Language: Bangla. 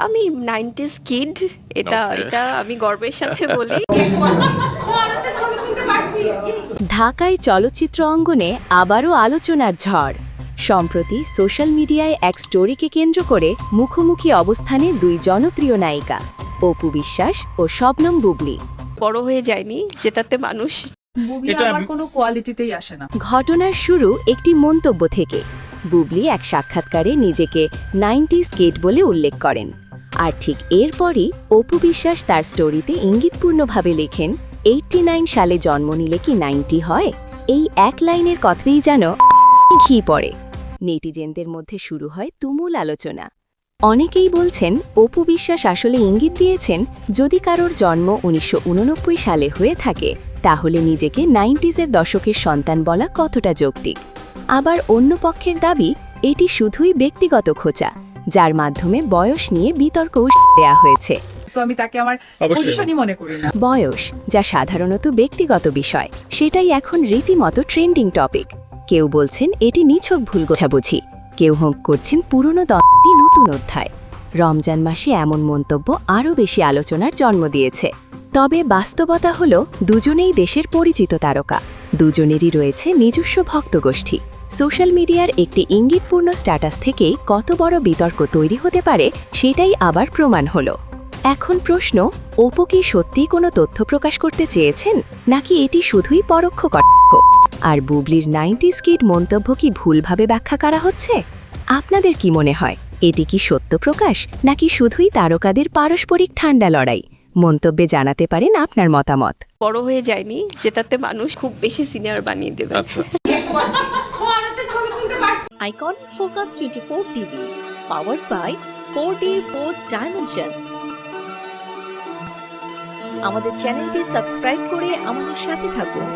আমি 90s কিড, এটা এটা আমি গর্বের সাথে বলি। ঢাকায় চলচ্চিত্র অঙ্গনে আবারও আলোচনার ঝড়। সম্প্রতি সোশ্যাল মিডিয়ায় এক স্টোরিকে কেন্দ্র করে মুখোমুখি অবস্থানে দুই জনপ্রিয় নায়িকা, অপু বিশ্বাস ও শবনম বুবলি। বড় হয়ে যায়নি, যেটাতে মানুষ বুবলি আমার কোনো কোয়ালিটিতেই আসে না। ঘটনার শুরু একটি মন্তব্য থেকে। বুবলি এক সাক্ষাৎকারে নিজেকে 90s কিড বলে উল্লেখ করেন, আর ঠিক এরপরই অপু বিশ্বাস তার স্টোরিতে ইঙ্গিতপূর্ণভাবে লেখেন, 89 সালে জন্ম নিলে কি 90 হয়? এই এক লাইনের কথাই যেন ঘি পড়ে। নেটিজেনদের মধ্যে শুরু হয় তুমুল আলোচনা। অনেকেই বলছেন অপু বিশ্বাস আসলে ইঙ্গিত দিয়েছেন, যদি কারোর জন্ম 1989 সালে হয়ে থাকে তাহলে নিজেকে 90s-এর দশকের সন্তান বলা কতটা যৌক্তিক। আবার অন্য পক্ষের দাবি, এটি শুধুই ব্যক্তিগত খোঁচা, যার মাধ্যমে বয়স নিয়ে বিতর্ক দেয়া হয়েছে। সো আমি তাকে আমার পজিশনই মনে করি না। বয়স, যা সাধারণত ব্যক্তিগত বিষয়, সেটাই এখন রীতিমতো ট্রেন্ডিং টপিক। কেউ বলছেন এটি নিছক ভুল বোঝাবুঝি, কেউ হোক করছেন পুরনো দ্বন্দ্বটি নতুন অধ্যায়। রমজান মাসে এমন মন্তব্য আরও বেশি আলোচনার জন্ম দিয়েছে। তবে বাস্তবতা হল, দুজনেই দেশের পরিচিত তারকা, দুজনেরই রয়েছে নিজস্ব ভক্তগোষ্ঠী। সোশ্যাল মিডিয়ার একটি ইঙ্গিতপূর্ণ স্ট্যাটাস থেকেই কত বড় বিতর্ক তৈরি হতে পারে, সেটাই আবার প্রমাণ হলো। এখন প্রশ্ন, অপু কি সত্যিই কোনো তথ্য প্রকাশ করতে চেয়েছেন, নাকি এটি শুধুই পরোক্ষ কটাক্ষ? আর বুবলির 90s কিড মন্তব্য কি ভুলভাবে ব্যাখ্যা করা হচ্ছে? আপনাদের কি মনে হয়, এটি কি সত্য প্রকাশ, নাকি শুধুই তারকাদের পারস্পরিক ঠান্ডা লড়াই? মন্তব্যে জানাতে পারেন আপনার মতামত। বড় হয়ে যায়নি, যেটাতে মানুষ খুব বেশি সিনিয়র বানিয়ে দেবে। Icon Focus 24 TV, powered by 4D Fourth Dimension. আমাদের চ্যানেলটি সাবস্ক্রাইব করে আমাদের সাথে থাকুন।